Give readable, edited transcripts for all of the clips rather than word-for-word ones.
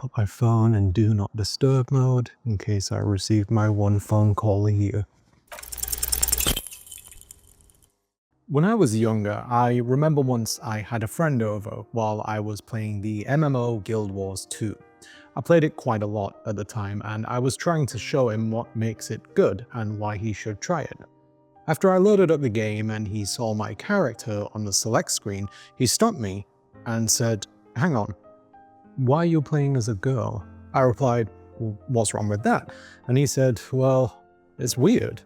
put my phone in do not disturb mode in case I received my one phone call a year. When I was younger, I remember once I had a friend over while I was playing the MMO Guild Wars 2. I played it quite a lot at the time, and I was trying to show him what makes it good and why he should try it. After I loaded up the game and he saw my character on the select screen, he stopped me and said, "Hang on, why are you playing as a girl?" I replied, "Well, what's wrong with that?" And he said, "Well, it's weird."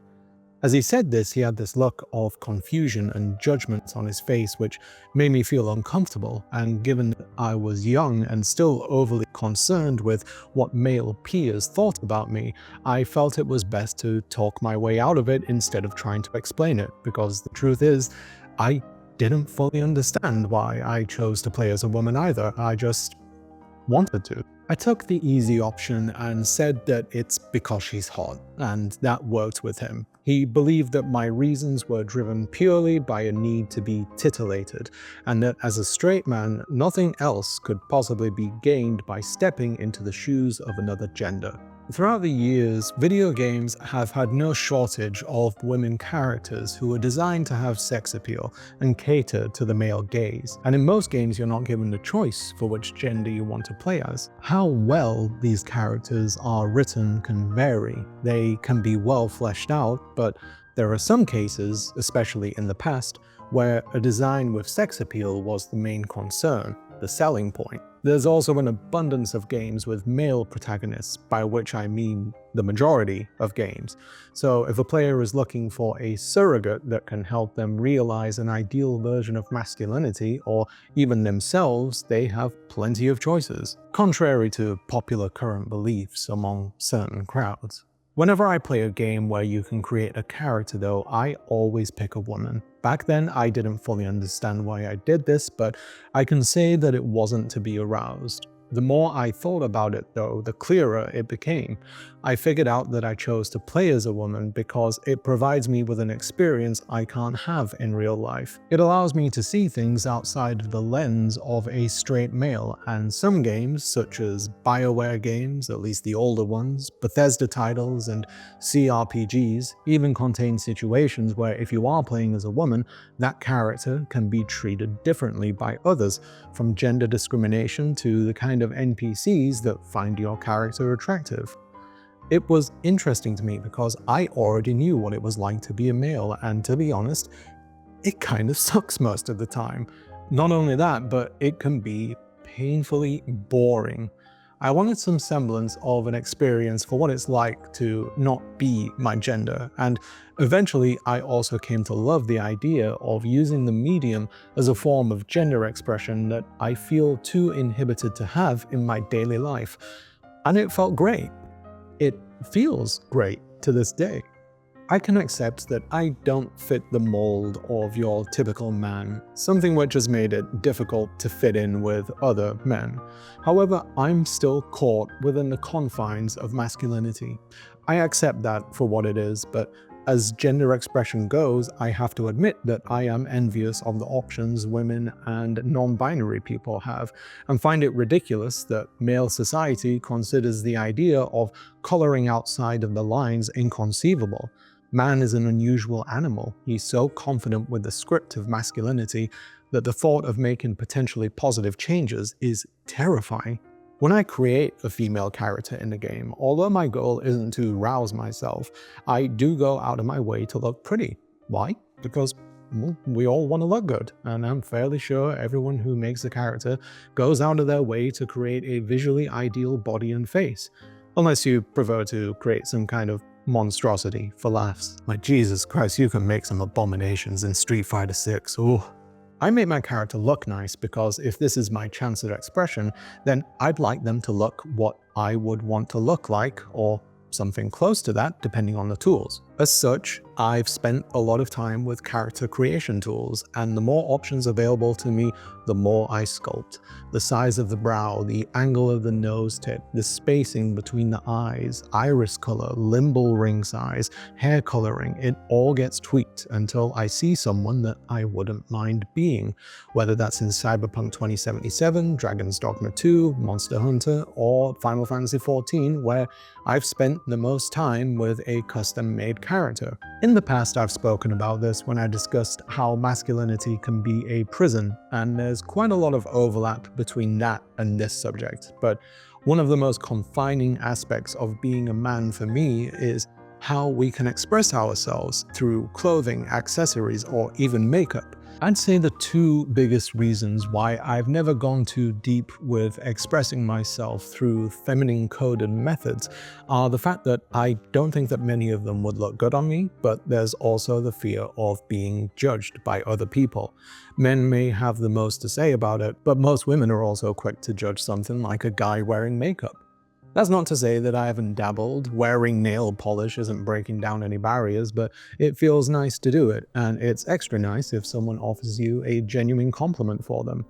As he said this, he had this look of confusion and judgment on his face, which made me feel uncomfortable, and given that I was young and still overly concerned with what male peers thought about me, I felt it was best to talk my way out of it instead of trying to explain it, because the truth is, I didn't fully understand why I chose to play as a woman either. I just wanted to. I took the easy option and said that it's because she's hot, and that worked with him. He believed that my reasons were driven purely by a need to be titillated, and that as a straight man, nothing else could possibly be gained by stepping into the shoes of another gender. Throughout the years, video games have had no shortage of women characters who are designed to have sex appeal and cater to the male gaze. And in most games, you're not given the choice for which gender you want to play as. How well these characters are written can vary. They can be well fleshed out, but there are some cases, especially in the past, where a design with sex appeal was the main concern, the selling point. There's also an abundance of games with male protagonists, by which I mean the majority of games. So if a player is looking for a surrogate that can help them realize an ideal version of masculinity, or even themselves, they have plenty of choices, contrary to popular current beliefs among certain crowds. Whenever I play a game where you can create a character though, I always pick a woman. Back then, I didn't fully understand why I did this, but I can say that it wasn't to be aroused. The more I thought about it though, the clearer it became. I figured out that I chose to play as a woman because it provides me with an experience I can't have in real life. It allows me to see things outside of the lens of a straight male, and some games, such as BioWare games, at least the older ones, Bethesda titles, and CRPGs, even contain situations where if you are playing as a woman, that character can be treated differently by others, from gender discrimination to the kind of NPCs that find your character attractive. It was interesting to me because I already knew what it was like to be a male, and to be honest, it kind of sucks most of the time. Not only that, but it can be painfully boring. I wanted some semblance of an experience for what it's like to not be my gender, and eventually I also came to love the idea of using the medium as a form of gender expression that I feel too inhibited to have in my daily life. And it felt great. It feels great to this day. I can accept that I don't fit the mold of your typical man, something which has made it difficult to fit in with other men. However, I'm still caught within the confines of masculinity. I accept that for what it is, but as gender expression goes, I have to admit that I am envious of the options women and non-binary people have, and find it ridiculous that male society considers the idea of coloring outside of the lines inconceivable. Man is an unusual animal. He's so confident with the script of masculinity that the thought of making potentially positive changes is terrifying. When I create a female character in the game, although my goal isn't to rouse myself, I do go out of my way to look pretty. Why? Because we all want to look good, and I'm fairly sure everyone who makes a character goes out of their way to create a visually ideal body and face. Unless you prefer to create some kind of monstrosity for laughs. Like, Jesus Christ, you can make some abominations in Street Fighter 6. Ooh. I make my character look nice because if this is my chance at expression, then I'd like them to look what I would want to look like, or something close to that depending on the tools. As such, I've spent a lot of time with character creation tools, and the more options available to me, the more I sculpt. The size of the brow, the angle of the nose tip, the spacing between the eyes, iris color, limbal ring size, hair coloring, it all gets tweaked until I see someone that I wouldn't mind being, whether that's in Cyberpunk 2077, Dragon's Dogma 2, Monster Hunter, or Final Fantasy XIV, where I've spent the most time with a custom-made character. In the past, I've spoken about this when I discussed how masculinity can be a prison, and there's quite a lot of overlap between that and this subject. But one of the most confining aspects of being a man for me is how we can express ourselves through clothing, accessories, or even makeup. I'd say the two biggest reasons why I've never gone too deep with expressing myself through feminine coded methods are the fact that I don't think that many of them would look good on me, but there's also the fear of being judged by other people. Men may have the most to say about it, but most women are also quick to judge something like a guy wearing makeup. That's not to say that I haven't dabbled. Wearing nail polish isn't breaking down any barriers, but it feels nice to do it, and it's extra nice if someone offers you a genuine compliment for them.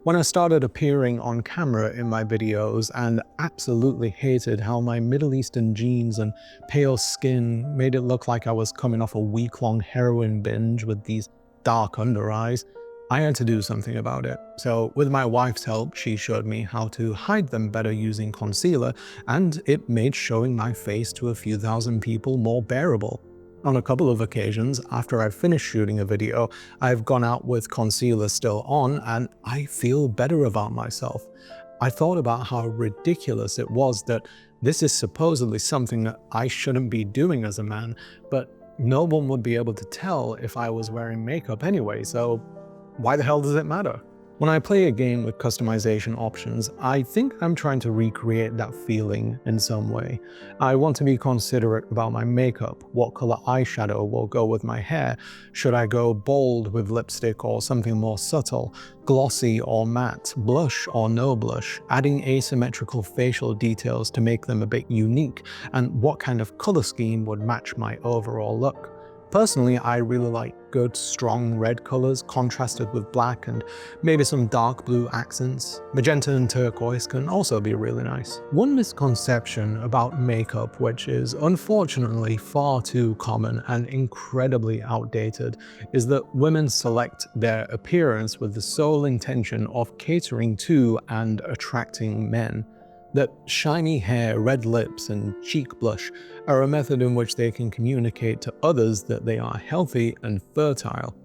When I started appearing on camera in my videos and absolutely hated how my Middle Eastern genes and pale skin made it look like I was coming off a week-long heroin binge with these dark under eyes, I had to do something about it. So with my wife's help, she showed me how to hide them better using concealer, and it made showing my face to a few thousand people more bearable. On a couple of occasions, after I've finished shooting a video, I've gone out with concealer still on, and I feel better about myself. I thought about how ridiculous it was that this is supposedly something that I shouldn't be doing as a man, but no one would be able to tell if I was wearing makeup anyway, so why the hell does it matter? When I play a game with customization options, I think I'm trying to recreate that feeling in some way. I want to be considerate about my makeup, what color eyeshadow will go with my hair, should I go bold with lipstick or something more subtle, glossy or matte, blush or no blush, adding asymmetrical facial details to make them a bit unique, and what kind of color scheme would match my overall look. Personally, I really like good, strong red colors contrasted with black and maybe some dark blue accents. Magenta and turquoise can also be really nice. One misconception about makeup, which is unfortunately far too common and incredibly outdated, is that women select their appearance with the sole intention of catering to and attracting men. That shiny hair, red lips, and cheek blush are a method in which they can communicate to others that they are healthy and fertile.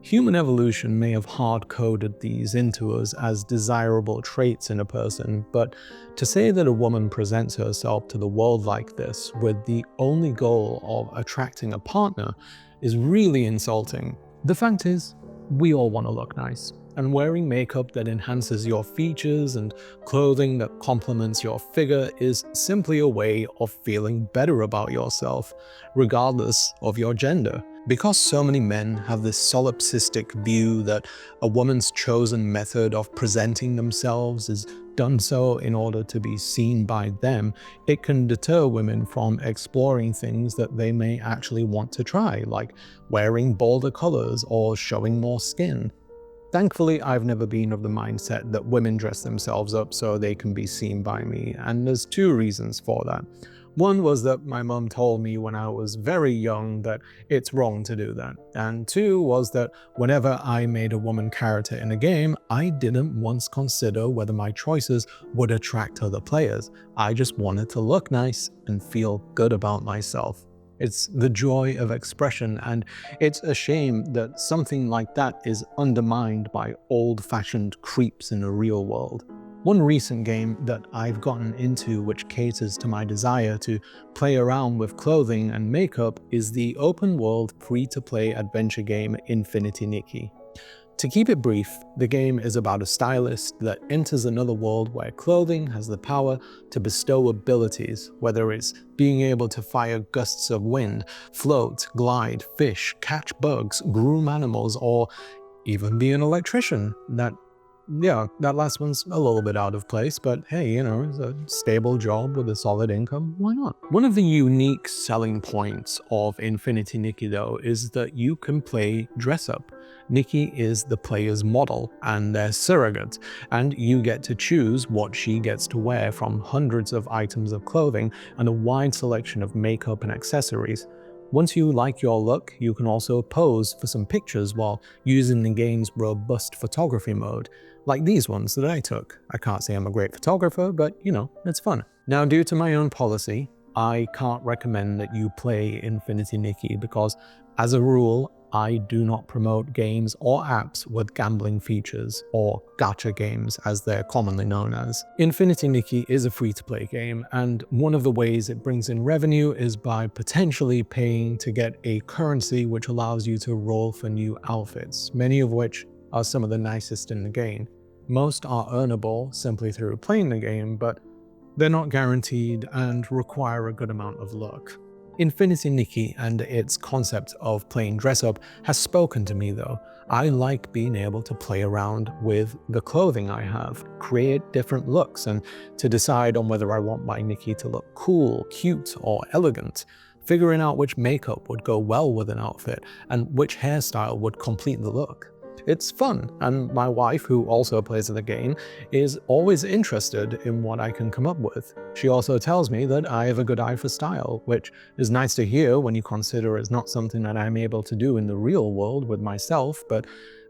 Human evolution may have hard-coded these into us as desirable traits in a person, but to say that a woman presents herself to the world like this with the only goal of attracting a partner is really insulting. The fact is, we all want to look nice. And wearing makeup that enhances your features and clothing that complements your figure is simply a way of feeling better about yourself, regardless of your gender. Because so many men have this solipsistic view that a woman's chosen method of presenting themselves is done so in order to be seen by them, it can deter women from exploring things that they may actually want to try, like wearing bolder colors or showing more skin. Thankfully, I've never been of the mindset that women dress themselves up so they can be seen by me, and there's two reasons for that. One was that my mum told me when I was very young that it's wrong to do that, and two was that whenever I made a woman character in a game, I didn't once consider whether my choices would attract other players. I just wanted to look nice and feel good about myself. It's the joy of expression, and it's a shame that something like that is undermined by old-fashioned creeps in the real world. One recent game that I've gotten into which caters to my desire to play around with clothing and makeup is the open-world free-to-play adventure game Nikki. To keep it brief, the game is about a stylist that enters another world where clothing has the power to bestow abilities, whether it's being able to fire gusts of wind, float, glide, fish, catch bugs, groom animals, or even be an electrician. That Yeah, that last one's a little bit out of place, but hey, it's a stable job with a solid income. Why not? One of the unique selling points of Infinity Nikki, though, is that you can play dress up. Nikki is the player's model and their surrogate, and you get to choose what she gets to wear from hundreds of items of clothing and a wide selection of makeup and accessories. Once you like your look, you can also pose for some pictures while using the game's robust photography mode, like these ones that I took. I can't say I'm a great photographer, but it's fun. Now, due to my own policy, I can't recommend that you play Infinity Nikki because, as a rule, I do not promote games or apps with gambling features, or gacha games as they're commonly known as. Infinity Nikki is a free-to-play game, and one of the ways it brings in revenue is by potentially paying to get a currency which allows you to roll for new outfits, many of which are some of the nicest in the game. Most are earnable simply through playing the game, but they're not guaranteed and require a good amount of luck. Infinity Nikki and its concept of playing dress up has spoken to me though. I like being able to play around with the clothing I have, create different looks, and to decide on whether I want my Nikki to look cool, cute, or elegant. Figuring out which makeup would go well with an outfit and which hairstyle would complete the look. It's fun, and my wife, who also plays the game, is always interested in what I can come up with. She also tells me that I have a good eye for style, which is nice to hear when you consider it's not something that I'm able to do in the real world with myself, but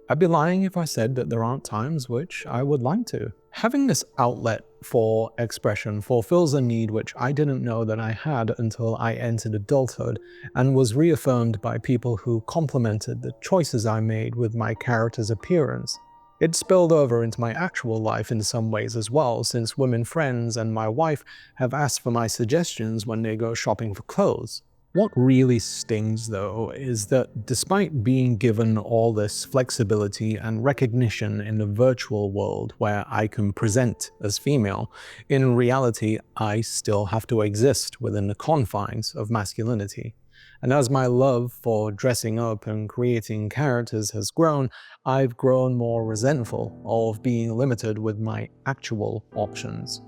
I'd be lying if I said that there aren't times which I would like to. Having this outlet for expression fulfills a need which I didn't know that I had until I entered adulthood, and was reaffirmed by people who complimented the choices I made with my character's appearance. It spilled over into my actual life in some ways as well, since women friends and my wife have asked for my suggestions when they go shopping for clothes. What really stings, though, is that despite being given all this flexibility and recognition in the virtual world where I can present as female, in reality I still have to exist within the confines of masculinity. And as my love for dressing up and creating characters has grown, I've grown more resentful of being limited with my actual options.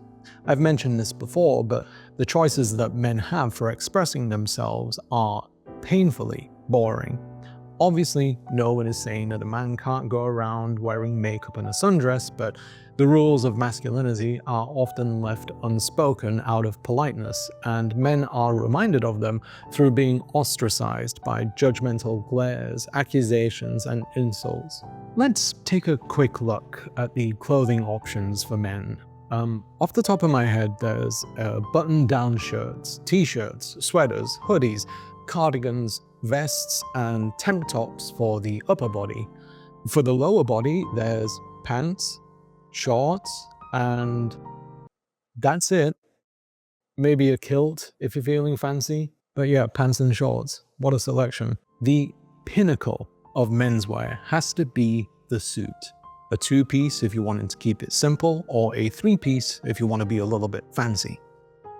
I've mentioned this before, but the choices that men have for expressing themselves are painfully boring. Obviously, no one is saying that a man can't go around wearing makeup and a sundress, but the rules of masculinity are often left unspoken out of politeness, and men are reminded of them through being ostracized by judgmental glares, accusations, and insults. Let's take a quick look at the clothing options for men. Off the top of my head, there's button-down shirts, t-shirts, sweaters, hoodies, cardigans, vests, and tank tops for the upper body. For the lower body, there's pants, shorts, and that's it. Maybe a kilt if you're feeling fancy. But yeah, pants and shorts. What a selection. The pinnacle of menswear has to be the suit. A two-piece if you wanted to keep it simple, or a three-piece if you want to be a little bit fancy.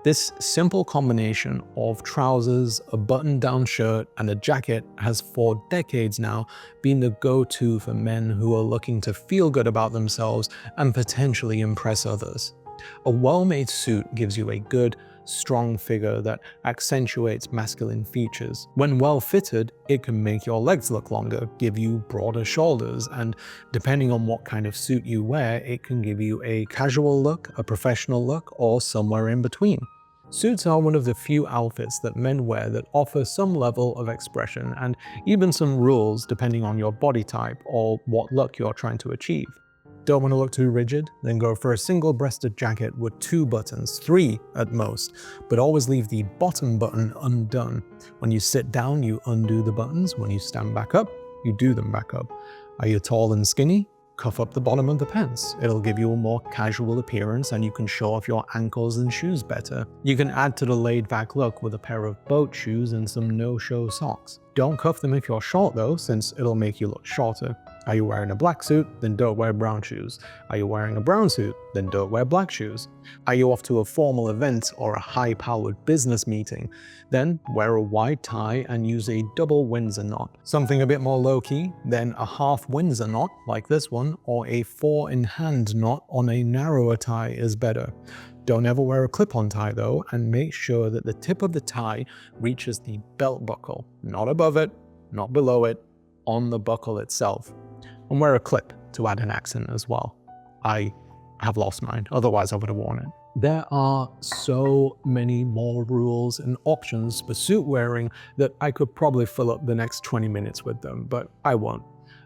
This simple combination of trousers, a button-down shirt, and a jacket has for decades now been the go-to for men who are looking to feel good about themselves and potentially impress others. A well-made suit gives you a good, strong figure that accentuates masculine features. When well fitted, it can make your legs look longer, give you broader shoulders, and depending on what kind of suit you wear, it can give you a casual look, a professional look, or somewhere in between. Suits are one of the few outfits that men wear that offer some level of expression and even some rules depending on your body type or what look you're trying to achieve. Don't want to look too rigid? Then go for a single-breasted jacket with 2 buttons, 3 at most, but always leave the bottom button undone. When you sit down, you undo the buttons. When you stand back up, you do them back up. Are you tall and skinny? Cuff up the bottom of the pants. It'll give you a more casual appearance and you can show off your ankles and shoes better. You can add to the laid-back look with a pair of boat shoes and some no-show socks. Don't cuff them if you're short though, since it'll make you look shorter. Are you wearing a black suit? Then don't wear brown shoes. Are you wearing a brown suit? Then don't wear black shoes. Are you off to a formal event or a high-powered business meeting? Then wear a wide tie and use a double Windsor knot. Something a bit more low-key, then a half Windsor knot, like this one, or a 4-in-hand knot on a narrower tie is better. Don't ever wear a clip-on tie though, and make sure that the tip of the tie reaches the belt buckle, not above it, not below it, on the buckle itself. And wear a clip to add an accent as well. I have lost mine, otherwise I would have worn it. There are so many more rules and options for suit wearing that I could probably fill up the next 20 minutes with them, but I won't.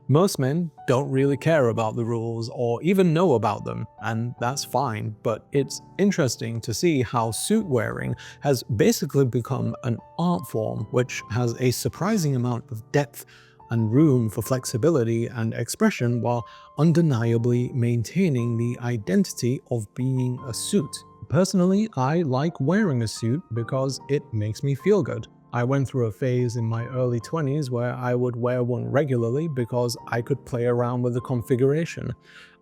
Most men don't really care about the rules or even know about them, and that's fine, but it's interesting to see how suit wearing has basically become an art form which has a surprising amount of depth and room for flexibility and expression while undeniably maintaining the identity of being a suit. Personally, I like wearing a suit because it makes me feel good. I went through a phase in my early 20s where I would wear one regularly because I could play around with the configuration.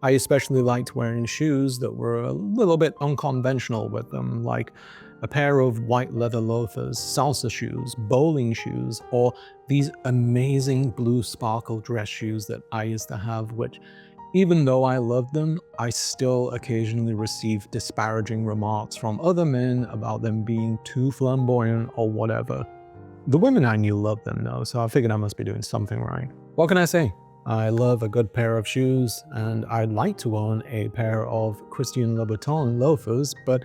I especially liked wearing shoes that were a little bit unconventional with them, like a pair of white leather loafers, salsa shoes, bowling shoes, or these amazing blue sparkle dress shoes that I used to have, which, even though I loved them, I still occasionally receive disparaging remarks from other men about them being too flamboyant or whatever. The women I knew loved them though, so I figured I must be doing something right. What can I say? I love a good pair of shoes, and I'd like to own a pair of Christian Louboutin loafers, but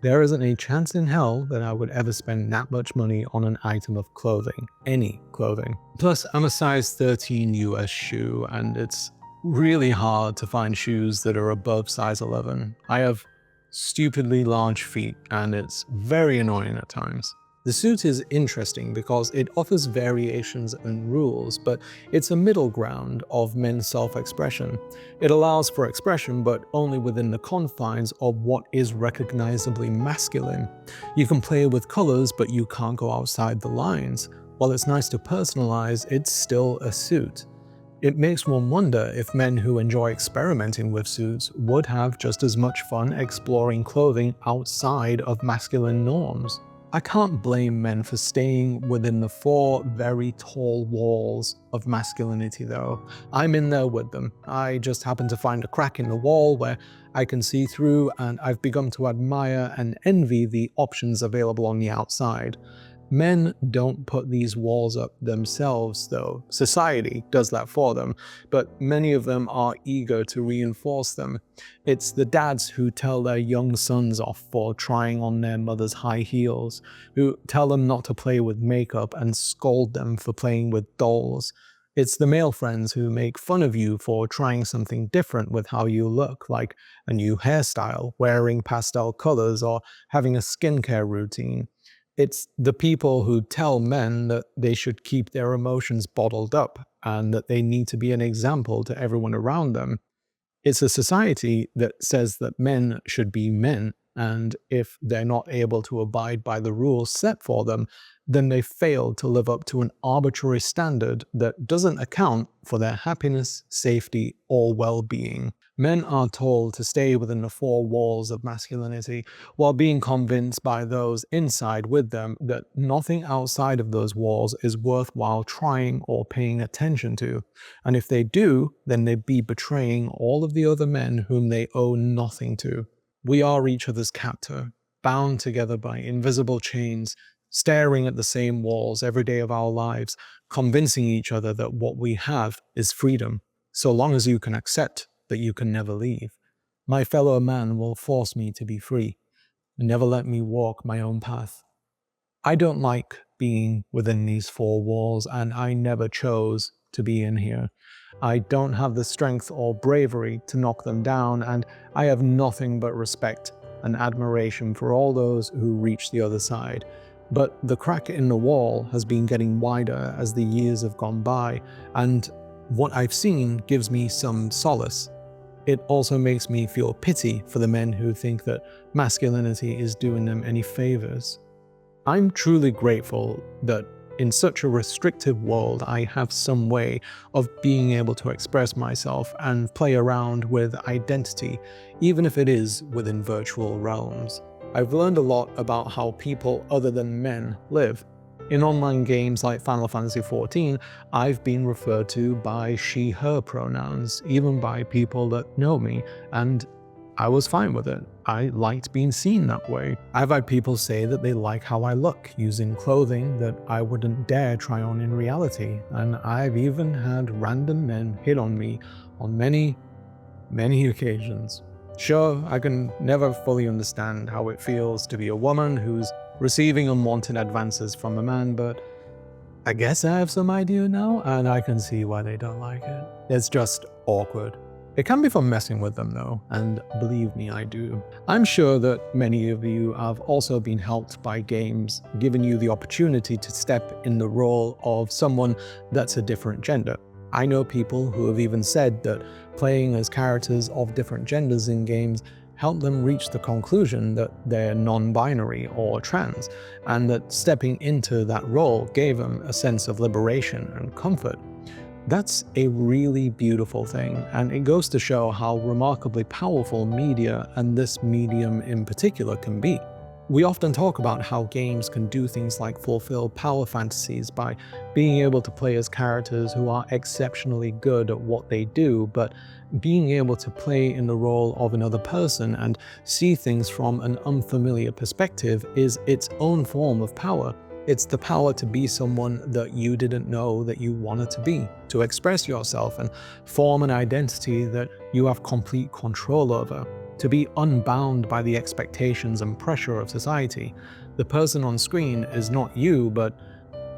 there isn't a chance in hell that I would ever spend that much money on an item of clothing. Any clothing. Plus, I'm a size 13 US shoe, and it's really hard to find shoes that are above size 11. I have stupidly large feet, and it's very annoying at times. The suit is interesting because it offers variations and rules, but it's a middle ground of men's self-expression. It allows for expression, but only within the confines of what is recognizably masculine. You can play with colors, but you can't go outside the lines. While it's nice to personalize, it's still a suit. It makes one wonder if men who enjoy experimenting with suits would have just as much fun exploring clothing outside of masculine norms. I can't blame men for staying within the 4 very tall walls of masculinity though. I'm in there with them. I just happen to find a crack in the wall where I can see through, and I've begun to admire and envy the options available on the outside. Men don't put these walls up themselves though. Society does that for them, but many of them are eager to reinforce them. It's the dads who tell their young sons off for trying on their mother's high heels, who tell them not to play with makeup and scold them for playing with dolls. It's the male friends who make fun of you for trying something different with how you look, like a new hairstyle, wearing pastel colors, or having a skincare routine. It's the people who tell men that they should keep their emotions bottled up and that they need to be an example to everyone around them. It's a society that says that men should be men, and if they're not able to abide by the rules set for them, then they fail to live up to an arbitrary standard that doesn't account for their happiness, safety, or well-being. Men are told to stay within the 4 walls of masculinity, while being convinced by those inside with them that nothing outside of those walls is worthwhile trying or paying attention to. And if they do, then they'd be betraying all of the other men whom they owe nothing to. We are each other's captor, bound together by invisible chains, staring at the same walls every day of our lives, convincing each other that what we have is freedom, so long as you can accept that you can never leave. My fellow man will force me to be free, and never let me walk my own path. I don't like being within these 4 walls, and I never chose to be in here. I don't have the strength or bravery to knock them down, and I have nothing but respect and admiration for all those who reach the other side. But the crack in the wall has been getting wider as the years have gone by, and what I've seen gives me some solace. It also makes me feel pity for the men who think that masculinity is doing them any favors. I'm truly grateful that in such a restrictive world, I have some way of being able to express myself and play around with identity, even if it is within virtual realms. I've learned a lot about how people other than men live. In online games like Final Fantasy XIV, I've been referred to by she/her pronouns, even by people that know me, and I was fine with it. I liked being seen that way. I've had people say that they like how I look, using clothing that I wouldn't dare try on in reality, and I've even had random men hit on me on many occasions. Sure, I can never fully understand how it feels to be a woman who's receiving unwanted advances from a man, but I guess I have some idea now, and I can see why they don't like it. It's just awkward. It can be fun messing with them though, and believe me, I do. I'm sure that many of you have also been helped by games, giving you the opportunity to step in the role of someone that's a different gender. I know people who have even said that playing as characters of different genders in games helped them reach the conclusion that they're non-binary or trans, and that stepping into that role gave them a sense of liberation and comfort. That's a really beautiful thing, and it goes to show how remarkably powerful media, and this medium in particular, can be. We often talk about how games can do things like fulfill power fantasies by being able to play as characters who are exceptionally good at what they do, but being able to play in the role of another person and see things from an unfamiliar perspective is its own form of power. It's the power to be someone that you didn't know that you wanted to be, to express yourself and form an identity that you have complete control over, to be unbound by the expectations and pressure of society. The person on screen is not you, but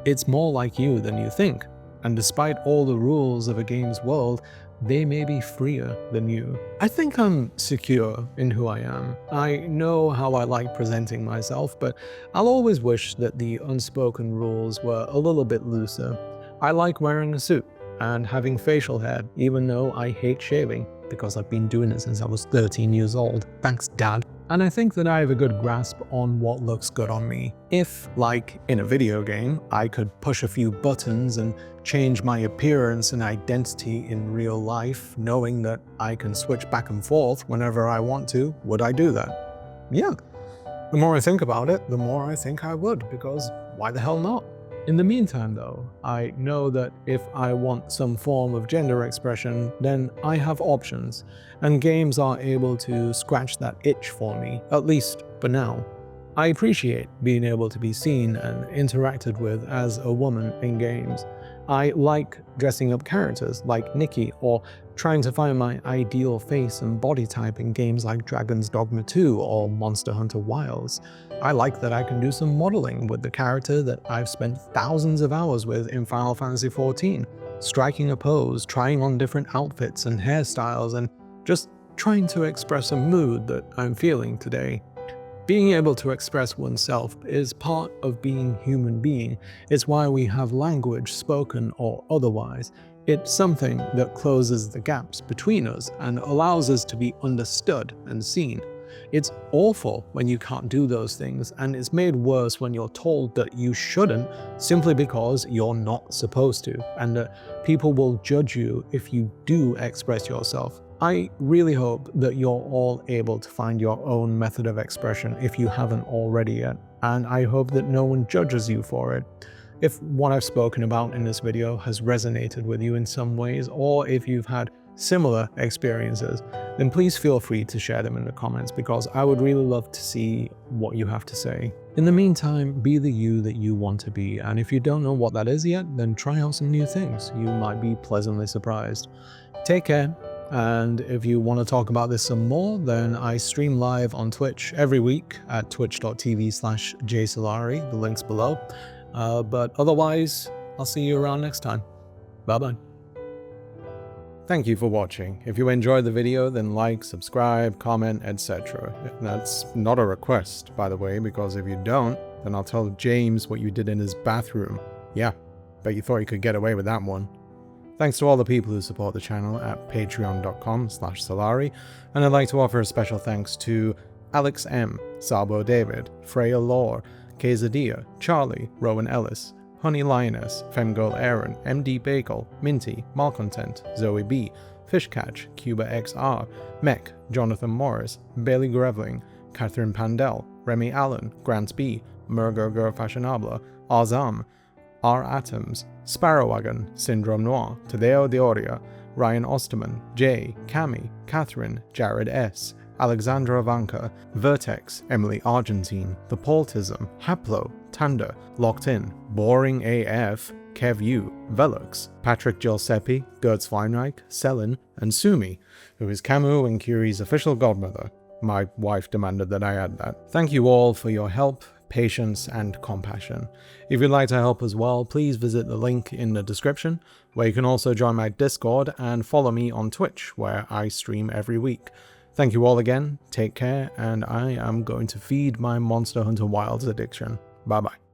it's more like you than you think. And despite all the rules of a game's world, they may be freer than you. I think I'm secure in who I am. I know how I like presenting myself, but I'll always wish that the unspoken rules were a little bit looser. I like wearing a suit and having facial hair, even though I hate shaving, because I've been doing it since I was 13 years old. Thanks, Dad. And I think that I have a good grasp on what looks good on me. If, like in a video game, I could push a few buttons and change my appearance and identity in real life, knowing that I can switch back and forth whenever I want to, would I do that? Yeah. The more I think about it, the more I think I would, because why the hell not? In the meantime though, I know that if I want some form of gender expression, then I have options, and games are able to scratch that itch for me, at least for now. I appreciate being able to be seen and interacted with as a woman in games. I like dressing up characters like Nikki, or trying to find my ideal face and body type in games like Dragon's Dogma 2 or Monster Hunter Wilds. I like that I can do some modeling with the character that I've spent thousands of hours with in Final Fantasy XIV, striking a pose, trying on different outfits and hairstyles, and just trying to express a mood that I'm feeling today. Being able to express oneself is part of being human being. It's why we have language, spoken or otherwise. It's something that closes the gaps between us and allows us to be understood and seen. It's awful when you can't do those things, and it's made worse when you're told that you shouldn't simply because you're not supposed to, and that people will judge you if you do express yourself. I really hope that you're all able to find your own method of expression if you haven't already yet, and I hope that no one judges you for it. If what I've spoken about in this video has resonated with you in some ways, or if you've had similar experiences, then please feel free to share them in the comments, because I would really love to see what you have to say. In the meantime, be the you that you want to be, and if you don't know what that is yet, then try out some new things. You might be pleasantly surprised. Take care. And if you want to talk about this some more, then I stream live on Twitch every week at twitch.tv/jsalari, the link's below. But otherwise, I'll see you around next time. Bye-bye. Thank you for watching. If you enjoyed the video, then like, subscribe, comment, etc. That's not a request, by the way, because if you don't, then I'll tell James what you did in his bathroom. Yeah, bet you thought you could get away with that one. Thanks to all the people who support the channel at patreon.com/Salari, and I'd like to offer a special thanks to Alex M, Sabo David, Freya Law, Quesadilla, Charlie, Rowan Ellis, Honey Lioness, Femgirl Aaron, MD Bagel, Minty, Malcontent, Zoe B, Fishcatch, Cuba XR, Mech, Jonathan Morris, Bailey Grevling, Catherine Pandel, Remy Allen, Grant B, Murger Fashionable, Arzam, R. Atoms, Sparrowwagon, Syndrome Noir, Tadeo Deoria, Ryan Osterman, Jay, Cami, Catherine, Jared S., Alexandra Vanka, Vertex, Emily Argentine, The Paultism, Haplo, Tanda, Locked In, Boring AF, Kev U, Velux, Patrick Giuseppe, Gertz Weinreich, Selin, and Sumi, who is Camus and Curie's official godmother. My wife demanded that I add that. Thank you all for your help, patience, and compassion. If you'd like to help as well, please visit the link in the description, where you can also join my Discord and follow me on Twitch, where I stream every week. Thank you all again, take care, and I am going to feed my Monster Hunter Wilds addiction. Bye bye.